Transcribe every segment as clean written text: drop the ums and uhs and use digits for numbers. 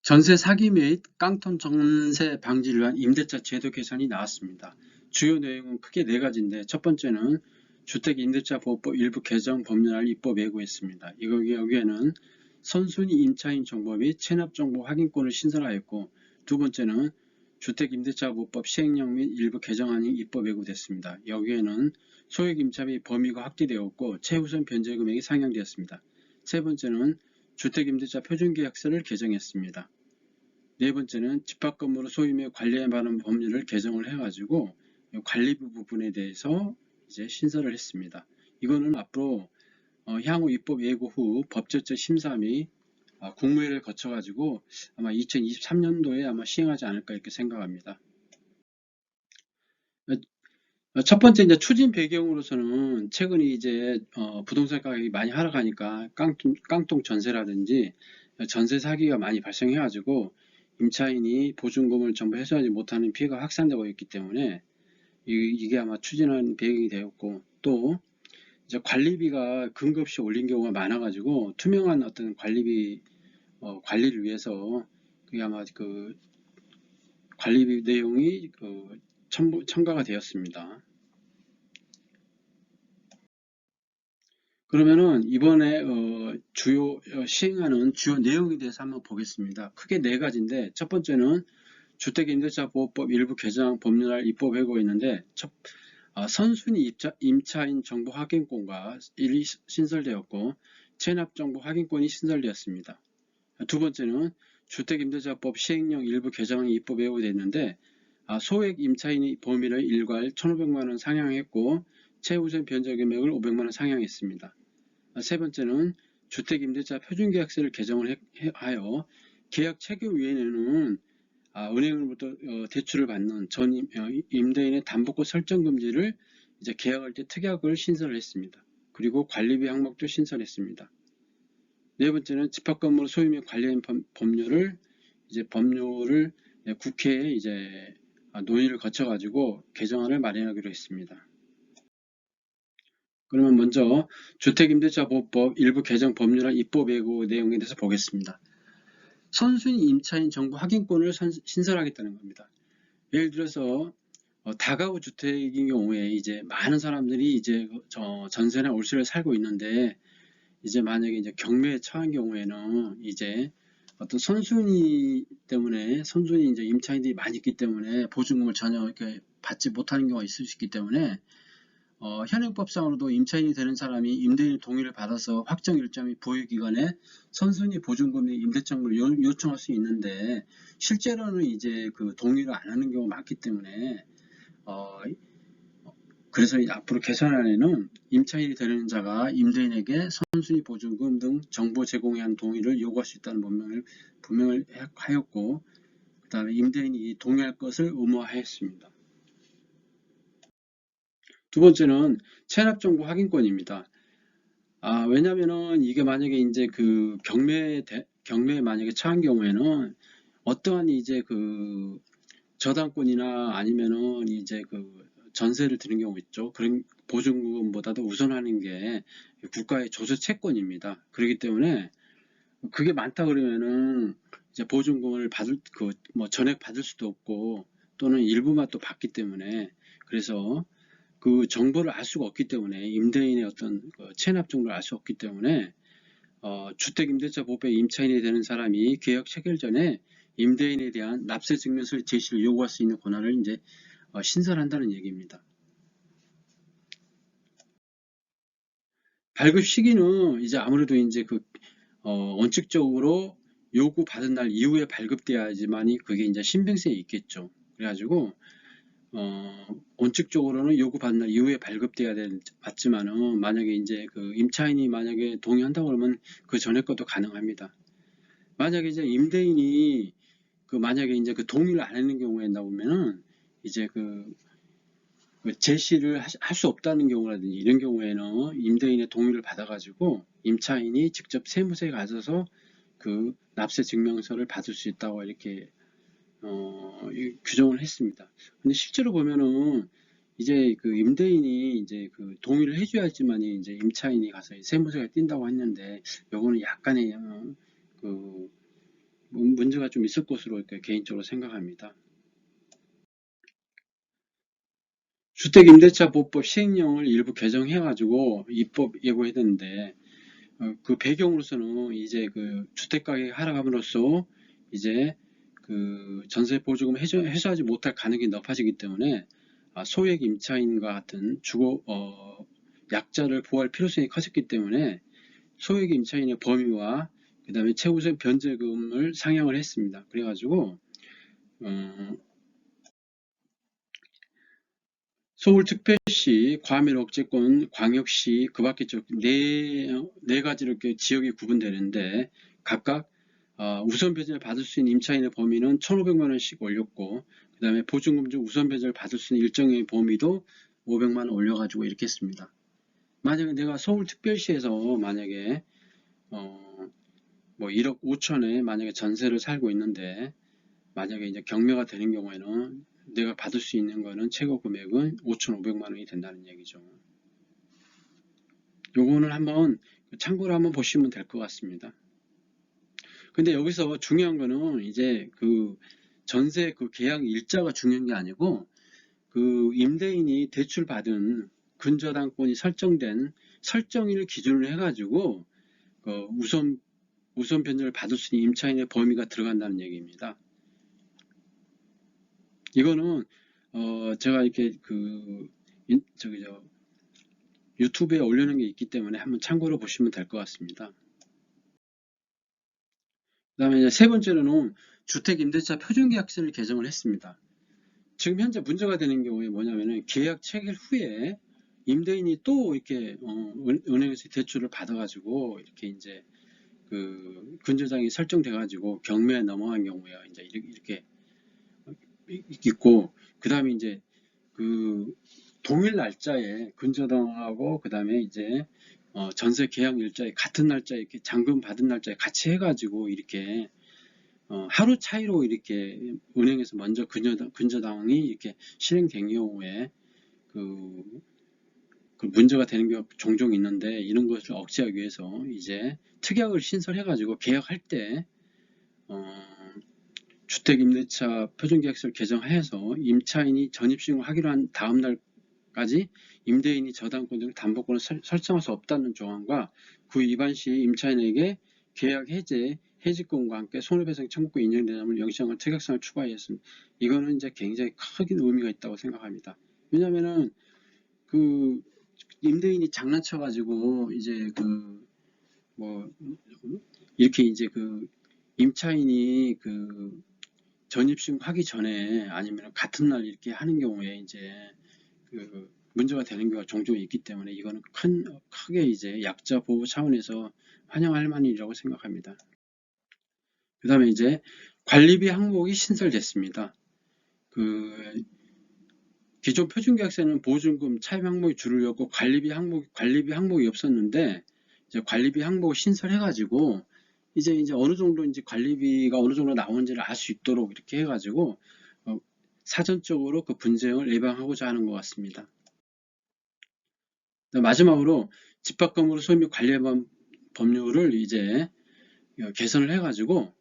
전세 사기 및 깡통 전세 방지를 위한 임대차 제도 개선이 나왔습니다. 주요 내용은 크게 네 가지인데, 첫 번째는 주택임대차보호법 일부 개정 법률안을 입법 예고했습니다. 여기에는 선순위 임차인 정보 및 체납정보 확인권을 신설하였고, 두 번째는 주택임대차보호법 시행령 및 일부 개정안이 입법 예고됐습니다. 여기에는 소액임차 및 범위가 확대되었고 최우선 변제 금액이 상향되었습니다. 세 번째는 주택임대차 표준계약서를 개정했습니다. 네 번째는 집합건물을 소유 및 관리에 관한 법률을 개정을 해가지고 관리부 부분에 대해서 이제 신설을 했습니다. 이거는 앞으로 향후 입법 예고 후 법제처 심사 및 국무회의를 거쳐가지고 아마 2023년도에 아마 시행하지 않을까 이렇게 생각합니다. 첫 번째 이제 추진 배경으로서는 최근에 이제 부동산 가격이 많이 하락하니까 깡통 전세라든지 전세 사기가 많이 발생해가지고 임차인이 보증금을 전부 회수하지 못하는 피해가 확산되고 있기 때문에 이게 아마 추진한 배경이 되었고, 또 이제 관리비가 근거없이 올린 경우가 많아가지고 투명한 어떤 관리비 관리를 위해서 그게 아마 그 관리비 내용이 첨가가 되었습니다. 그러면은 이번에 시행하는 주요 내용에 대해서 한번 보겠습니다. 크게 네 가지인데, 첫 번째는 주택임대차보호법 일부 개정 법률안 입법 예고가 있는데, 선순위 임차인 정보 확인권과 일이 신설되었고 체납정보 확인권이 신설되었습니다. 두 번째는 주택임대차법 시행령 일부 개정이 입법 예고됐는데, 소액 임차인의 범위를 일괄 1,500만원 상향했고 최우선 변제 금액을 500만원 상향했습니다. 세 번째는 주택임대차 표준계약서를 개정을 하여 계약 체결 위에는 은행으로부터 대출을 받는 전 임대인의 담보권 설정 금지를 이제 계약할 때 특약을 신설했습니다. 그리고 관리비 항목도 신설했습니다. 네 번째는 집합건물 소유 및 관련 법률을 국회에 이제 논의를 거쳐가지고 개정안을 마련하기로 했습니다. 그러면 먼저 주택임대차보호법 일부 개정 법률안 입법 예고 내용에 대해서 보겠습니다. 선순위 임차인 정보 확인권을 신설하겠다는 겁니다. 예를 들어서 다가구 주택인 경우에 이제 많은 사람들이 이제 전세나 월세를 살고 있는데, 이제 만약에 이제 경매에 처한 경우에는 이제 어떤 선순위 이제 임차인들이 많이 있기 때문에 보증금을 전혀 이렇게 받지 못하는 경우가 있을 수 있기 때문에 현행법상으로도 임차인이 되는 사람이 임대인의 동의를 받아서 확정 일자 및 보유기간에 선순위 보증금 및 임대청구를 요청할 수 있는데, 실제로는 이제 그 동의를 안 하는 경우가 많기 때문에 그래서 앞으로 개선안에는 임차인이 되는 자가 임대인에게 선순위 보증금 등 정보 제공에 한 동의를 요구할 수 있다는 분명을 하였고, 그 다음에 임대인이 동의할 것을 의무화하였습니다. 두 번째는 체납정보 확인권입니다. 왜냐면은 이게 만약에 이제 그 경매에 만약에 처한 경우에는 어떠한 이제 그 저당권이나 아니면은 이제 그 전세를 드는 경우 있죠. 그런 보증금보다도 우선하는 게 국가의 조세 채권입니다. 그렇기 때문에 그게 많다 그러면은 이제 보증금을 전액 받을 수도 없고, 또는 일부만 또 받기 때문에, 그래서 그 정보를 알 수가 없기 때문에, 임대인의 어떤 체납 정보를 알 수 없기 때문에 주택임대차보호법에 임차인이 되는 사람이 계약 체결 전에 임대인에 대한 납세 증명서를 제시를 요구할 수 있는 권한을 이제 신설한다는 얘기입니다. 발급 시기는 이제 아무래도 이제 원칙적으로 요구받은 날 이후에 발급돼야지만이 그게 이제 신빙성이 있겠죠. 그래가지고 원칙적으로는 요구받은 날 이후에 발급돼야 맞지만은, 만약에 이제 그 임차인이 만약에 동의한다고 그러면 그 전에 것도 가능합니다. 만약에 이제 임대인이 만약에 이제 그 동의를 안 하는 경우에 나오면은 이제 제시를 할 수 없다는 경우라든지 이런 경우에는 임대인의 동의를 받아가지고 임차인이 직접 세무서에 가셔서 그 납세 증명서를 받을 수 있다고 이렇게 규정을 했습니다. 근데 실제로 보면은 이제 그 임대인이 이제 그 동의를 해줘야지만 이제 임차인이 가서 세무서에 띈다고 했는데, 요거는 약간의 문제가 좀 있을 것으로 개인적으로 생각합니다. 주택임대차보호법 시행령을 일부 개정해가지고 입법 예고했는데 그 배경으로서는 이제 그 주택가격이 하락함으로써 이제 그 전세 보조금 해소하지 못할 가능성이 높아지기 때문에 소액 임차인과 같은 주거 약자를 보호할 필요성이 커졌기 때문에 소액 임차인의 범위와 그 다음에 최우선 변제금을 상향을 했습니다. 그래가지고 서울특별시, 과밀억제권, 광역시, 그 밖에 네 가지로 이렇게 지역이 구분되는데 각각 우선 배제를 받을 수 있는 임차인의 범위는 1,500만 원씩 올렸고 그 다음에 보증금 중 우선 배제를 받을 수 있는 일정의 범위도 500만 원 올려가지고 이렇게 했습니다. 만약에 내가 서울특별시에서 만약에 뭐 1억 5천에 만약에 전세를 살고 있는데 만약에 이제 경매가 되는 경우에는 내가 받을 수 있는 거는 최고 금액은 5,500만 원이 된다는 얘기죠. 요거는 한번 참고로 한번 보시면 될 것 같습니다. 근데 여기서 중요한 거는 이제 그 전세 그 계약 일자가 중요한 게 아니고 그 임대인이 대출받은 근저당권이 설정된 설정일을 기준으로 해가지고 그 우선 변제를 받을 수 있는 임차인의 범위가 들어간다는 얘기입니다. 이거는 제가 이렇게 그 유튜브에 올려놓은 게 있기 때문에 한번 참고로 보시면 될 것 같습니다. 그 다음에 이제 세 번째로는 주택임대차 표준계약서를 개정을 했습니다. 지금 현재 문제가 되는 경우에 뭐냐면은 계약 체결 후에 임대인이 또 이렇게 은행에서 대출을 받아가지고 이렇게 이제 그 근저당이 설정돼가지고 경매에 넘어간 경우에 이제 이렇게 있고 그 다음에 이제 그 동일 날짜에 근저당하고 그 다음에 이제 전세 계약 일자에 같은 날짜에 이렇게 잔금 받은 날짜에 같이 해가지고 이렇게 하루 차이로 이렇게 은행에서 먼저 근저당이 이렇게 실행된 경우에 그 문제가 되는 경우가 종종 있는데 이런 것을 억제하기 위해서 이제 특약을 신설해가지고 계약할 때 주택임대차 표준계약서를 개정해서 임차인이 전입신고를 하기로 한 다음 날까지 임대인이 저당권, 담보권을 설정할 수 없다는 조항과 그 위반 시 임차인에게 계약 해제, 해지권과 함께 손해배상 청구권 인정되냐면 영시장을 특약상을 추가했습니다. 이거는 이제 굉장히 큰 의미가 있다고 생각합니다. 왜냐면은 그 임대인이 장난쳐가지고 이제 그 뭐 이렇게 이제 그 임차인이 그 전입신고 하기 전에 아니면 같은 날 이렇게 하는 경우에 이제 그 문제가 되는 경우가 종종 있기 때문에 이거는 크게 이제 약자 보호 차원에서 환영할 만한 일이라고 생각합니다. 그 다음에 이제 관리비 항목이 신설됐습니다. 그 기존 표준계약서는 보증금 차입 항목이 줄였고 관리비 항목이 없었는데 이제 관리비 항목을 신설해가지고 이제 어느 정도 이제 관리비가 어느 정도 나오는지를 알 수 있도록 이렇게 해가지고 사전적으로 그 분쟁을 예방하고자 하는 것 같습니다. 마지막으로 집합건물 소유 및 관리 법률을 이제 개선을 해가지고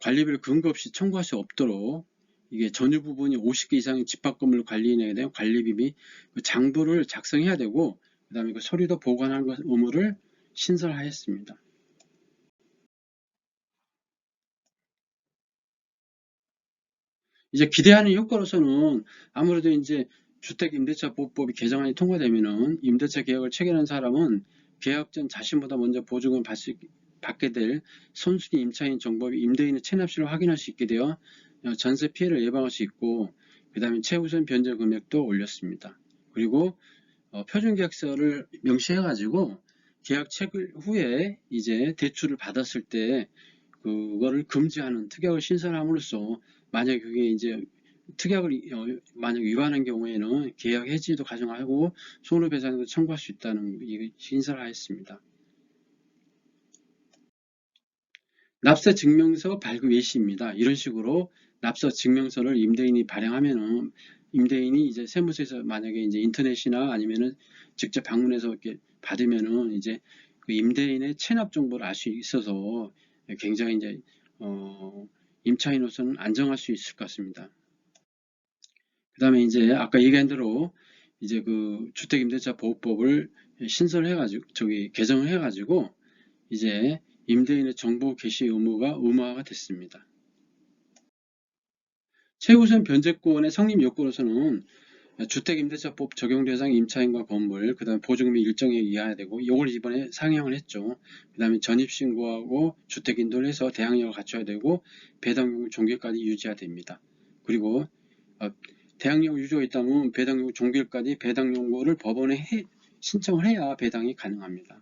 관리비를 근거 없이 청구할 수 없도록 이게 전유 부분이 50개 이상의 집합건물 관리인에 대한 관리비 및 장부를 작성해야 되고 그 다음에 그 서류도 보관하는 의무를 신설하였습니다. 이제 기대하는 효과로서는 아무래도 이제 주택임대차보호법이 개정안이 통과되면은 임대차 계약을 체결한 사람은 계약 전 자신보다 먼저 보증을 받게 될 선순위 임차인 정보비 임대인의 체납실을 확인할 수 있게 되어 전세 피해를 예방할 수 있고 그 다음에 최우선 변제 금액도 올렸습니다. 그리고 표준계약서를 명시해 가지고 계약 체결 후에 이제 대출을 받았을 때 그거를 금지하는 특약을 신설함으로써 만약 그게 이제 특약을 만약 위반한 경우에는 계약 해지도 가정하고 손해배상도 청구할 수 있다는 신설하였습니다. 납세 증명서 발급 예시입니다. 이런 식으로 납세 증명서를 임대인이 발행하면은 임대인이 이제 세무서에서 만약에 이제 인터넷이나 아니면은 직접 방문해서 이렇게 받으면은 이제 그 임대인의 체납 정보를 알 수 있어서 굉장히 이제 임차인으로서는 안정할 수 있을 것 같습니다. 그 다음에 이제 아까 얘기한 대로 이제 그 주택임대차 보호법을 개정을 해가지고 이제 임대인의 정보 게시 의무가 의무화가 됐습니다. 최우선 변제권의 성립 요건으로서는 주택임대차법 적용 대상 임차인과 건물, 그 다음에 보증금이 일정액 이하야 되고, 이걸 이번에 상향을 했죠. 그 다음에 전입신고하고 주택인도를 해서 대항력을 갖춰야 되고, 배당요금 종결까지 유지해야 됩니다. 그리고 대항력 유지가 있다면 배당요금 종결까지 배당요구를 법원에 신청을 해야 배당이 가능합니다.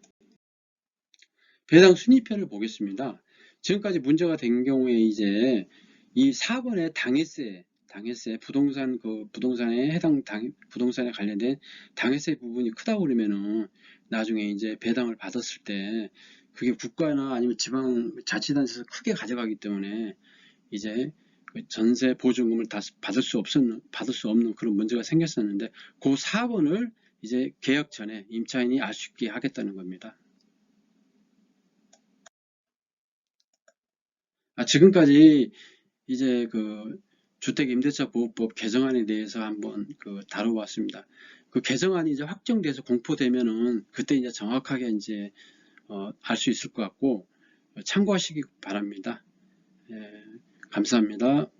배당 순위표를 보겠습니다. 지금까지 문제가 된 경우에 이제 이 4번의 당해세 부동산에 부동산에 관련된 당해세 부분이 크다고 그러면은 나중에 이제 배당을 받았을 때 그게 국가나 아니면 지방자치단체에서 크게 가져가기 때문에 이제 전세 보증금을 다 받을 수 없는 그런 문제가 생겼었는데 그 4번을 이제 개혁 전에 임차인이 알 수 있게 하겠다는 겁니다. 지금까지 이제 그 주택임대차보호법 개정안에 대해서 한번 다뤄봤습니다. 그 개정안이 이제 확정돼서 공포되면은 그때 이제 정확하게 이제 알 수 있을 것 같고 참고하시기 바랍니다. 예, 감사합니다.